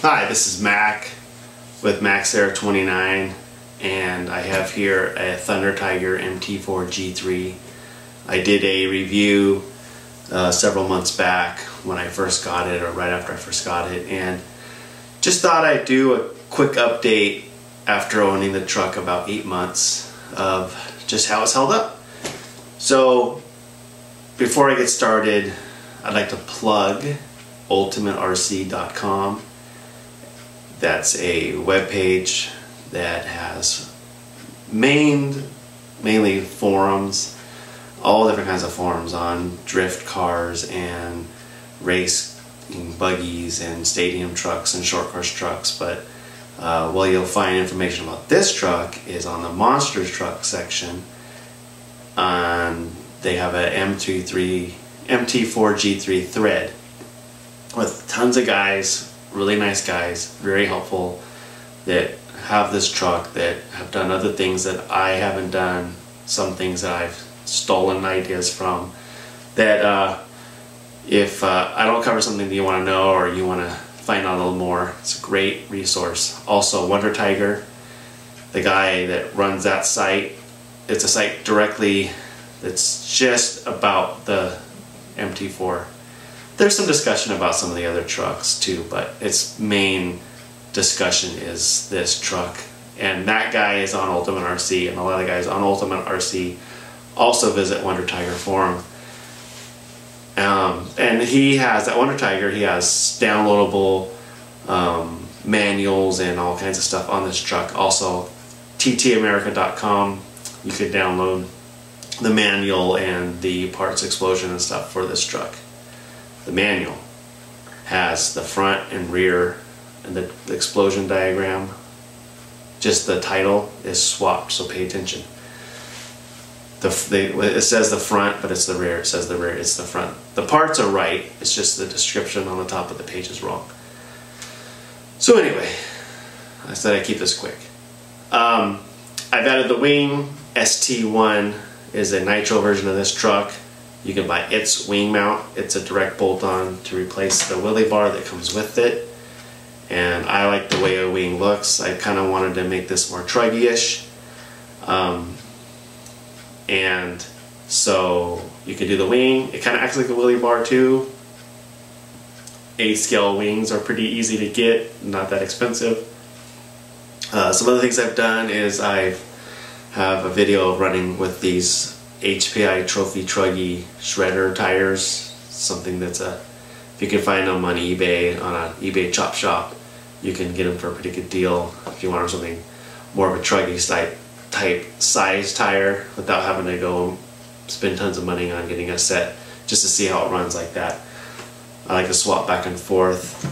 Hi, this is Mac with MaxAir29, and I have here a Tiger MT4 G3. I did a review several months back when I first got it, or right after I first got it, and just thought I'd do a quick update after owning the truck about 8 months of just how it's held up. So before I get started, I'd like to plug ultimaterc.com. That's a web page that has mainly forums, all different kinds of forums on drift cars and race buggies and stadium trucks and short course trucks. But where you'll find information about this truck is on the monster truck section. They have a MT4 G3 thread with tons of guys, really nice guys, very helpful, that have this truck, that have done other things that I haven't done, some things that I've stolen ideas from, that if I don't cover something that you want to know or you want to find out a little more, it's a great resource. Also, Wonder Tiger, the guy that runs that site, it's a site directly that's just about the MT4. There's some discussion about some of the other trucks too, but its main discussion is this truck. And that guy is on Ultimate RC, and a lot of guys on Ultimate RC also visit Wonder Tiger forum. And he has, at Wonder Tiger, he has downloadable manuals and all kinds of stuff on this truck. Also, ttAmerica.com, you could download the manual and the parts explosion and stuff for this truck. The manual has the front and rear and the explosion diagram. Just the title is swapped, so pay attention. It says the front, but it's the rear. It says the rear, it's the front. The parts are right, it's just the description on the top of the page is wrong. So anyway, I said I'd keep this quick. I've added the wing. ST1 is a nitro version of this truck. You can buy its wing mount. It's a direct bolt-on to replace the wheelie bar that comes with it. And I like the way a wing looks. I kind of wanted to make this more truggy-ish. And so you can do the wing. It kind of acts like a wheelie bar too. 8-scale wings are pretty easy to get, not that expensive. Some other things I've done is I have a video of running with these HPI Trophy Truggy shredder tires, something that's if you can find them on eBay, on an eBay chop shop, you can get them for a pretty good deal if you want something more of a truggy type size tire without having to go spend tons of money on getting a set, just to see how it runs like that. I like to swap back and forth.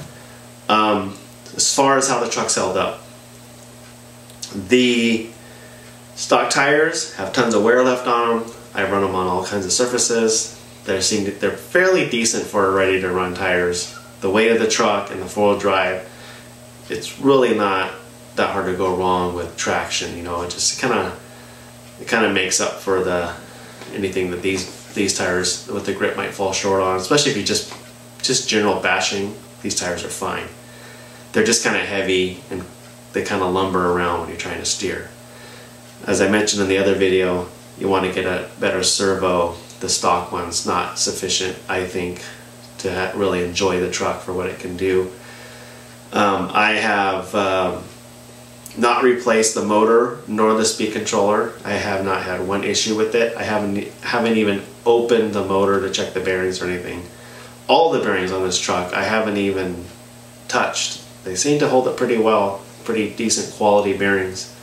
As far as how the truck's held up, the stock tires have tons of wear left on them. I run them on all kinds of surfaces. They're fairly decent for ready to run tires. The weight of the truck and the 4-wheel drive, it's really not that hard to go wrong with traction. You know, it just kind of makes up for anything that these tires with the grip might fall short on. Especially if you just general bashing, these tires are fine. They're just kind of heavy and they kind of lumber around when you're trying to steer. As I mentioned in the other video, you want to get a better servo. The stock one's not sufficient, I think, to really enjoy the truck for what it can do. I have not replaced the motor nor the speed controller. I have not had one issue with it. I haven't even opened the motor to check the bearings or anything. All the bearings on this truck I haven't even touched. They seem to hold it pretty well, pretty decent quality bearings.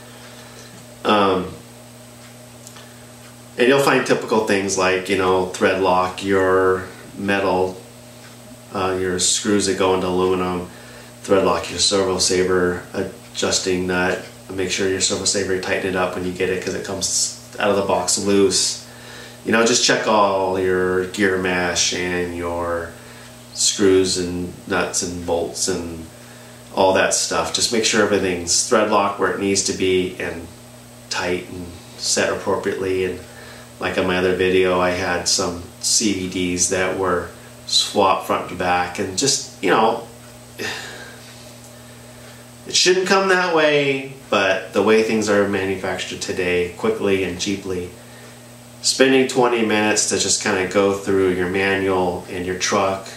And you'll find typical things like, you know, thread lock your metal, your screws that go into aluminum, thread lock your servo saver adjusting nut, make sure your servo saver, you tighten it up when you get it because it comes out of the box loose. You know, just check all your gear mesh and your screws and nuts and bolts and all that stuff. Just make sure everything's thread locked where it needs to be and tight and set appropriately. And like in my other video, I had some CVDs that were swapped front to back, and just, you know, It shouldn't come that way, but the way things are manufactured today, quickly and cheaply, spending 20 minutes to just kind of go through your manual and your truck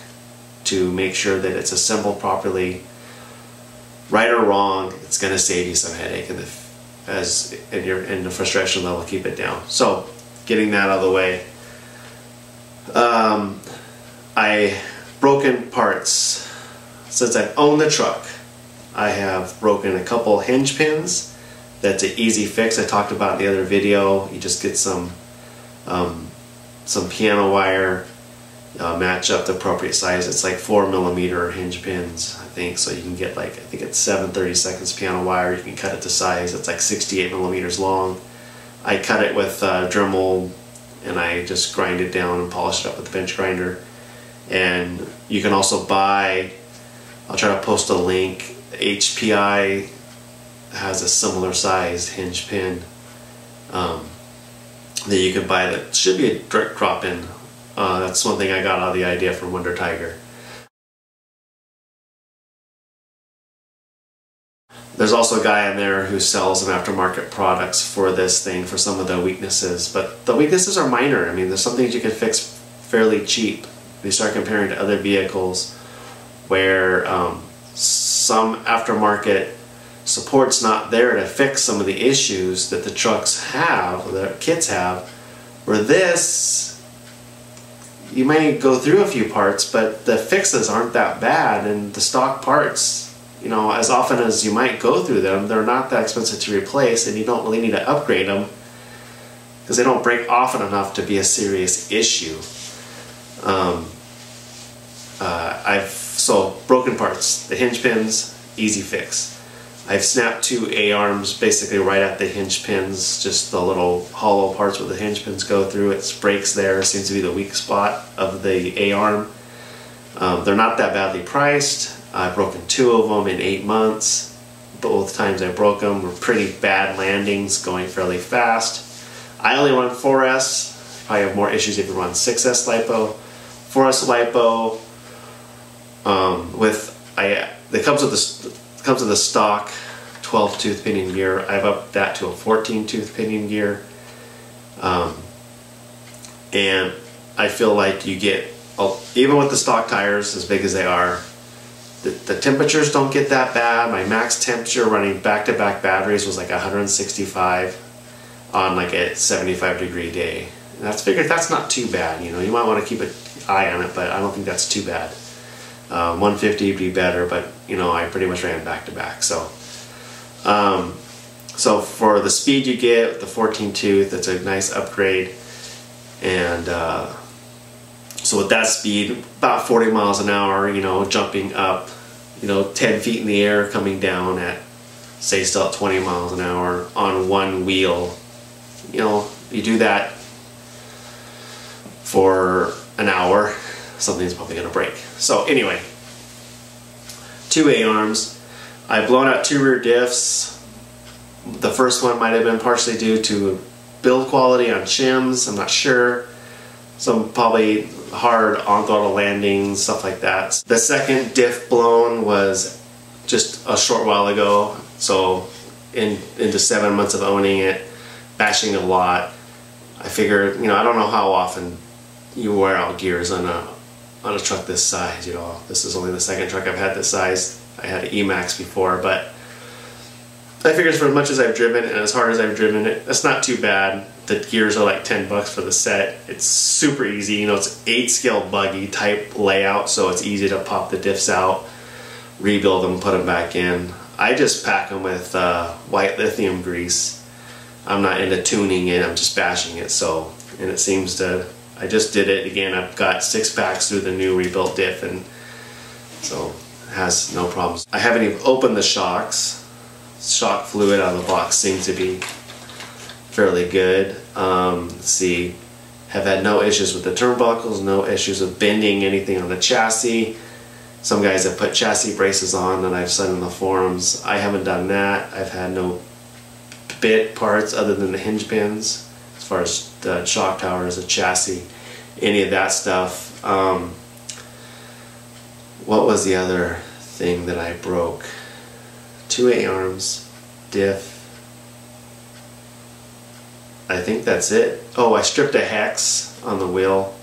to make sure that it's assembled properly, right or wrong, it's going to save you some headache, and the frustration level, keep it down. So getting that out of the way, broken parts. Since I've owned the truck, I have broken a couple hinge pins. That's an easy fix. I talked about in the other video. You just get some piano wire, match up the appropriate size. It's like 4mm hinge pins, I think. So you can get, like, I think it's 7/32 piano wire. You can cut it to size. It's like 68mm long. I cut it with Dremel, and I just grind it down and polish it up with the bench grinder. And you can also buy, I'll try to post a link, HPI has a similar size hinge pin that you can buy that should be a direct drop-in. That's one thing I got out of the idea from Wonder Tiger. There's also a guy in there who sells some aftermarket products for this thing, for some of the weaknesses, but the weaknesses are minor. I mean, there's some things you can fix fairly cheap. You start comparing to other vehicles where some aftermarket support's not there to fix some of the issues that the trucks have, or the kits have, where this, you may go through a few parts, but the fixes aren't that bad, and the stock parts, you know, as often as you might go through them, they're not that expensive to replace, and you don't really need to upgrade them because they don't break often enough to be a serious issue. So broken parts, the hinge pins, easy fix. I've snapped 2 A-arms basically right at the hinge pins, just the little hollow parts where the hinge pins go through. It breaks there, seems to be the weak spot of the A-arm. They're not that badly priced. I've broken 2 of them in 8 months. Both times I broke them were pretty bad landings, going fairly fast. I only run 4S. Probably have more issues if you run 6S LiPo. 4S LiPo it comes with the stock 12 tooth pinion gear. I've upped that to a 14 tooth pinion gear, and I feel like you get, even with the stock tires as big as they are, the temperatures don't get that bad. My max temperature running back-to-back batteries was like 165 on like a 75-degree day. And that's figured that's not too bad. You know, you might want to keep an eye on it, but I don't think that's too bad. 150 would be better, but you know, I pretty much ran back-to-back. So for the speed you get with the 14 tooth, it's a nice upgrade. And so with that speed, about 40 miles an hour, you know, jumping up, you know, 10 feet in the air, coming down at, say, still at 20 miles an hour on one wheel, you know, you do that for an hour, something's probably going to break. So anyway, 2 A-arms. I've blown out 2 rear diffs. The first one might have been partially due to build quality on shims, I'm not sure. Some probably hard on-throttle landings, stuff like that. The second diff blown was just a short while ago, so into 7 months of owning it, bashing a lot. I figured, you know, I don't know how often you wear out gears on a truck this size. You know, this is only the second truck I've had this size. I had an E-Max before, but I figured for as much as I've driven and as hard as I've driven it, it's not too bad. The gears are like $10 for the set. It's super easy. You know, it's 8-scale buggy type layout, so it's easy to pop the diffs out, rebuild them, put them back in. I just pack them with white lithium grease. I'm not into tuning it, I'm just bashing it. So, and it seems to, I just did it again. I've got 6 packs through the new rebuilt diff, and so it has no problems. I haven't even opened the shocks. Shock fluid out of the box seems to be fairly good. Let's see, have had no issues with the turnbuckles, no issues with bending anything on the chassis. Some guys have put chassis braces on that I've seen in the forums. I haven't done that. I've had no bit parts other than the hinge pins as far as the shock towers, the chassis, any of that stuff. What was the other thing that I broke? 2 8-arms, diff. I think that's it. Oh, I stripped a hex on the wheel.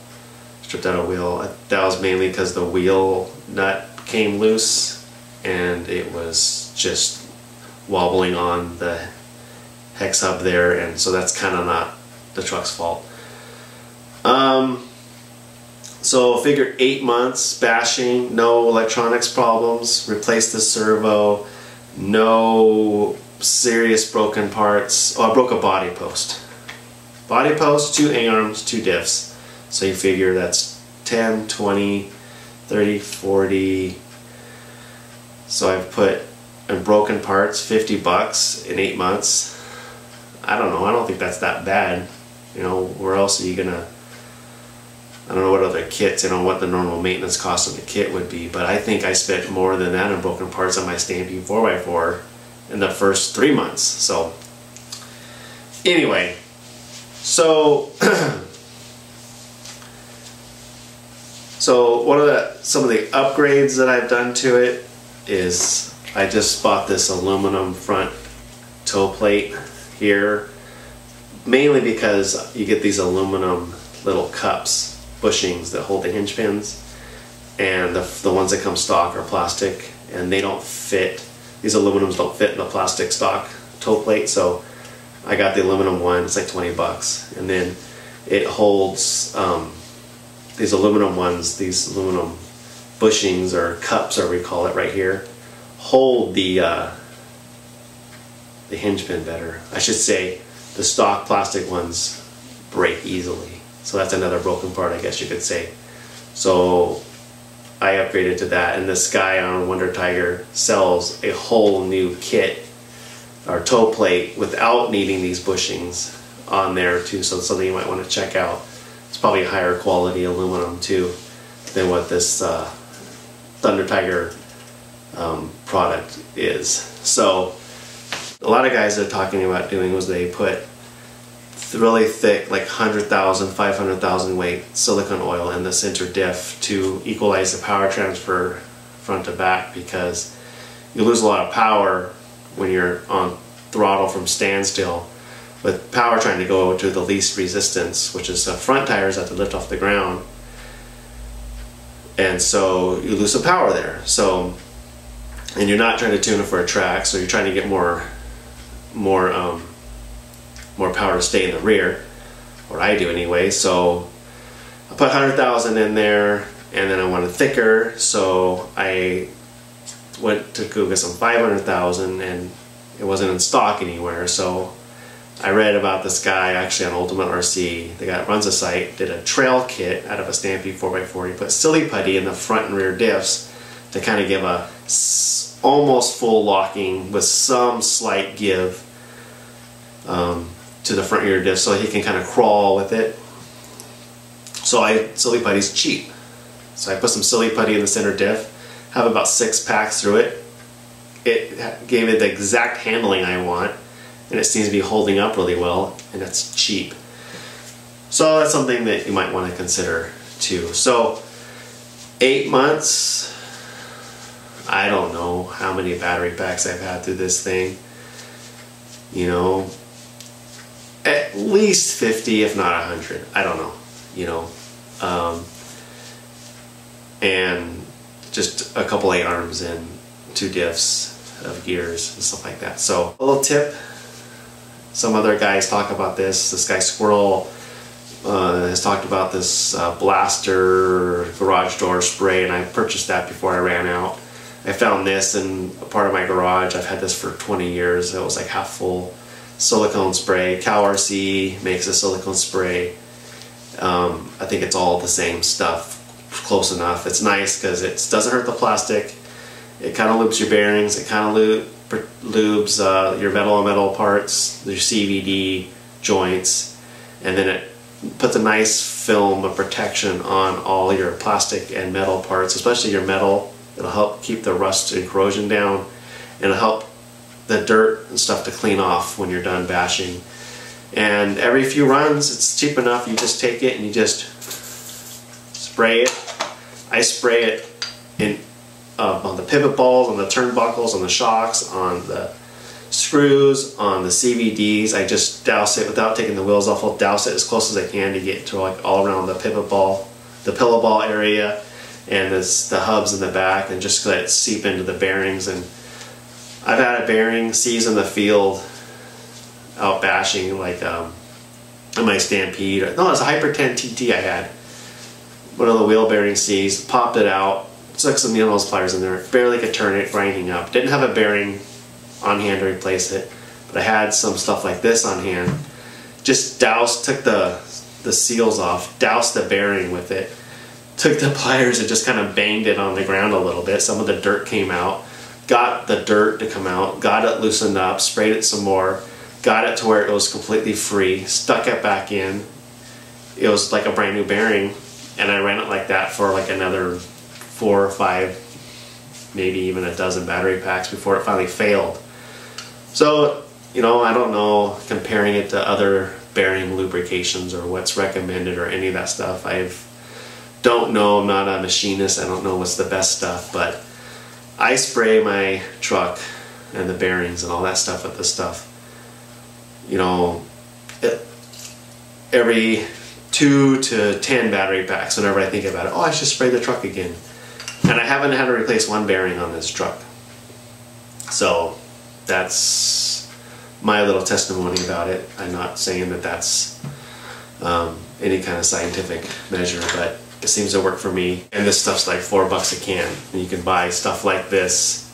Stripped out a wheel. That was mainly because the wheel nut came loose and it was just wobbling on the hex hub there, and so that's kind of not the truck's fault. So figure 8 months bashing, no electronics problems, replaced the servo, no serious broken parts. Oh, I broke a body post. Body post, 2 A-arms, 2 diffs. So you figure that's 10, 20, 30, 40. So I've put in broken parts 50 bucks in 8 months. I don't know, I don't think that's that bad. You know, where else are you gonna, I don't know what other kits, you know, what the normal maintenance cost of the kit would be, but I think I spent more than that on broken parts on my Stampede 4x4 in the first 3 months. So anyway, so so one of some of the upgrades that I've done to it is I just bought this aluminum front toe plate here, mainly because you get these aluminum little cups, bushings that hold the hinge pins, and the ones that come stock are plastic and they don't fit. These aluminums don't fit in the plastic stock toe plate, so I got the aluminum one. It's like 20 bucks, and then it holds these aluminum ones, these aluminum bushings or cups, or we call it right here, hold the hinge pin better. I should say the stock plastic ones break easily. So that's another broken part, I guess you could say. So I upgraded to that, and this guy on Wonder Tiger sells a whole new kit or toe plate without needing these bushings on there too, so it's something you might want to check out. It's probably a higher quality aluminum too than what this Thunder Tiger product is. So a lot of guys are talking about doing was they put really thick, like 100,000, 500,000 weight silicone oil in the center diff to equalize the power transfer front to back, because you lose a lot of power when you're on throttle from standstill, with power trying to go to the least resistance, which is the front tires have to lift off the ground, and so you lose some power there. So, and you're not trying to tune it for a track, so you're trying to get more power to stay in the rear, or I do anyway. So I put 100,000 in there, and then I wanted thicker, so I went to go get some 500,000, and it wasn't in stock anywhere. So I read about this guy actually on Ultimate RC. The guy that runs the site did a trail kit out of a Stampede 4x4. He put silly putty in the front and rear diffs to kind of give a almost full locking with some slight give to the front rear diff, so he can kind of crawl with it. So silly putty's cheap, so I put some silly putty in the center diff, have about 6 packs through it. It gave it the exact handling I want, and it seems to be holding up really well, and it's cheap. So that's something that you might want to consider too. So 8 months, I don't know how many battery packs I've had through this thing, you know, at least 50, if not 100. I don't know, you know, and just a couple 8-arms and 2 diffs of gears and stuff like that. So a little tip, some other guys talk about this. This guy Squirrel has talked about this blaster garage door spray, and I purchased that before I ran out. I found this in a part of my garage. I've had this for 20 years. It was like half full silicone spray. Cal RC makes a silicone spray. I think it's all the same stuff, close enough. It's nice because it doesn't hurt the plastic. It kind of lubes your bearings. It kind of lubes your metal on metal parts, your CVD joints, and then it puts a nice film of protection on all your plastic and metal parts, especially your metal. It'll help keep the rust and corrosion down, and it'll help the dirt and stuff to clean off when you're done bashing. And every few runs, it's cheap enough, you just take it and you just spray it. I spray it in on the pivot balls, on the turnbuckles, on the shocks, on the screws, on the CVDs. I just douse it without taking the wheels off. I'll douse it as close as I can to get to like all around the pivot ball, the pillow ball area, and the hubs in the back, and just let it seep into the bearings. And I've had a bearing seize in the field out bashing, like in my Stampede. No, it was a Hyper 10 TT I had. One of the wheel bearings seized, popped it out, stuck some needle nose pliers in there, barely could turn it, grinding up. Didn't have a bearing on hand to replace it, but I had some stuff like this on hand. Just doused, took the seals off, doused the bearing with it, took the pliers and just kind of banged it on the ground a little bit. Some of the dirt came out, got the dirt to come out, got it loosened up, sprayed it some more, got it to where it was completely free, stuck it back in. It was like a brand new bearing, and I ran it like that for like another 4 or 5, maybe even a dozen battery packs before it finally failed. So, you know, I don't know, comparing it to other bearing lubrications or what's recommended or any of that stuff. I don't know, I'm not a machinist, I don't know what's the best stuff, but I spray my truck and the bearings and all that stuff with this stuff, you know, every 2 to 10 battery packs whenever I think about it. Oh, I should spray the truck again. And I haven't had to replace one bearing on this truck. So that's my little testimony about it. I'm not saying that that's any kind of scientific measure, but it seems to work for me. And this stuff's like $4 a can. And you can buy stuff like this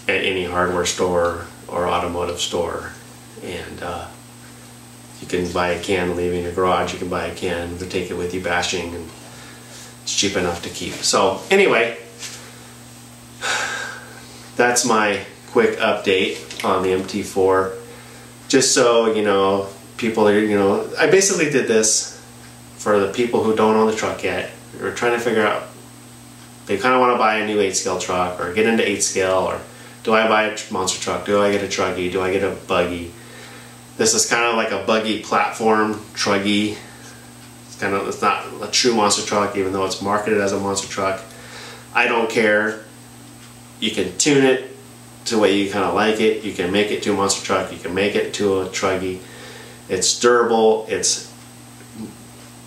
at any hardware store or automotive store. And you can buy a can leaving a garage, you can buy a can to take it with you bashing, and it's cheap enough to keep. So anyway, that's my quick update on the MT4. Just so you know, people are, you know, I basically did this for the people who don't own the truck yet, or trying to figure out, they kind of want to buy a new 8-scale truck or get into 8-scale, or do I buy a monster truck, do I get a truggy, do I get a buggy? This is kind of like a buggy platform truggy. It's not a true monster truck, even though it's marketed as a monster truck. I don't care. You can tune it to the way you kind of like it. You can make it to a monster truck. You can make it to a truggy. It's durable. It's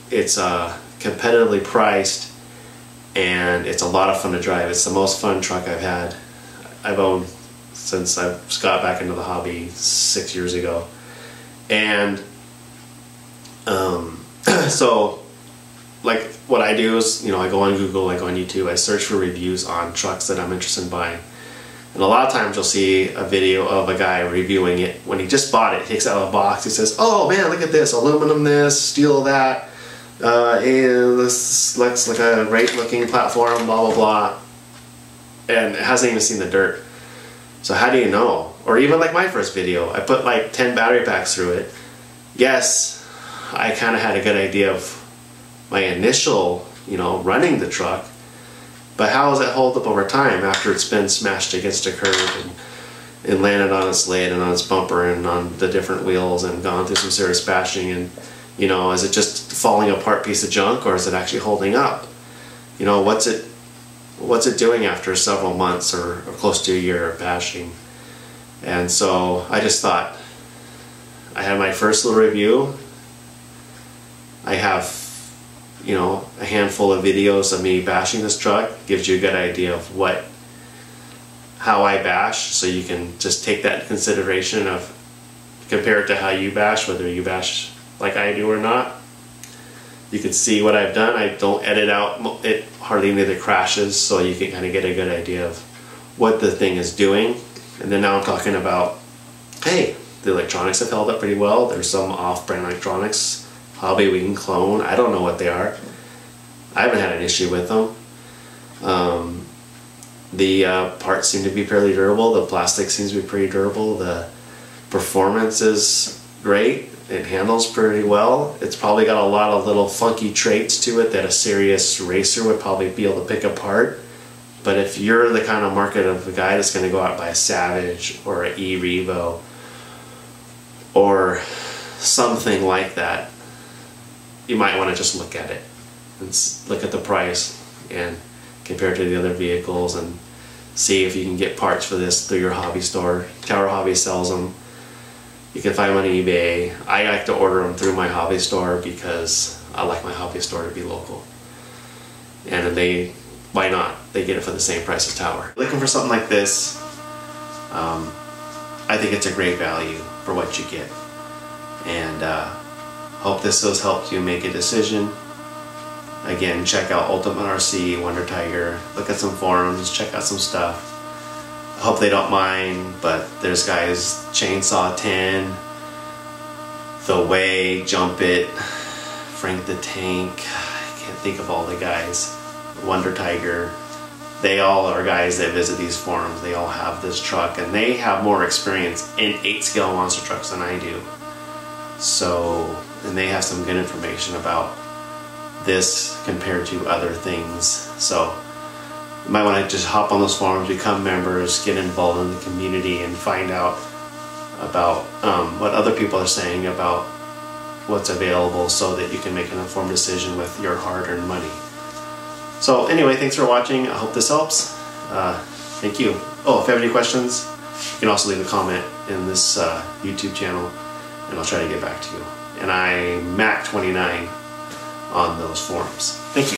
competitively priced, and it's a lot of fun to drive. It's the most fun truck I've owned since I got back into the hobby 6 years ago. And so, like, what I do is, you know, I go on Google, I go on YouTube, I search for reviews on trucks that I'm interested in buying. And a lot of times you'll see a video of a guy reviewing it when he just bought it. He takes it out of a box, he says, oh man, look at this, aluminum this, steel that, and this looks like a great looking platform, blah blah blah. And it hasn't even seen the dirt. So how do you know? Or even like my first video, I put like 10 battery packs through it. Yes, I kind of had a good idea of my initial, you know, running the truck, but how does it hold up over time after it's been smashed against a curb and landed on its lid and on its bumper and on the different wheels and gone through some serious bashing? And, you know, is it just falling apart piece of junk, or is it actually holding up? You know, what's it doing after several months or close to a year of bashing? And so I just thought, I had my first little review. I have, you know, a handful of videos of me bashing this truck. Gives you a good idea of how I bash, so you can just take that into consideration of, compare it to how you bash, whether you bash like I do or not. You can see what I've done. I don't edit out it, hardly any of the crashes, so you can kind of get a good idea of what the thing is doing. And then now I'm talking about, hey, the electronics have held up pretty well. There's some off-brand electronics, hobby we can clone. I don't know what they are. I haven't had an issue with them. The parts seem to be fairly durable. The plastic seems to be pretty durable. The performance is great. It handles pretty well. It's probably got a lot of little funky traits to it that a serious racer would probably be able to pick apart. But if you're the kind of market of a guy that's going to go out and buy a Savage or an E-Revo or something like that, you might want to just look at it and look at the price and compared to the other vehicles, and see if you can get parts for this through your hobby store. Tower Hobby sells them. You can find them on eBay. I like to order them through my hobby store because I like my hobby store to be local. And they, why not? They get it for the same price as Tower. Looking for something like this, I think it's a great value for what you get. And hope this has helped you make a decision. Again, check out Ultimate RC, Wonder Tiger, look at some forums, check out some stuff. I hope they don't mind, but there's guys, Chainsaw 10, The Way, Jump It, Frank the Tank, I can't think of all the guys, Wonder Tiger. They all are guys that visit these forums. They all have this truck, and they have more experience in 8-scale monster trucks than I do. So, and they have some good information about this compared to other things. So you might want to just hop on those forums, become members, get involved in the community, and find out about what other people are saying about what's available, so that you can make an informed decision with your hard-earned money. So anyway, thanks for watching. I hope this helps. Thank you. Oh, if you have any questions, you can also leave a comment in this YouTube channel, and I'll try to get back to you. And I'm Mac29 on those forums. Thank you.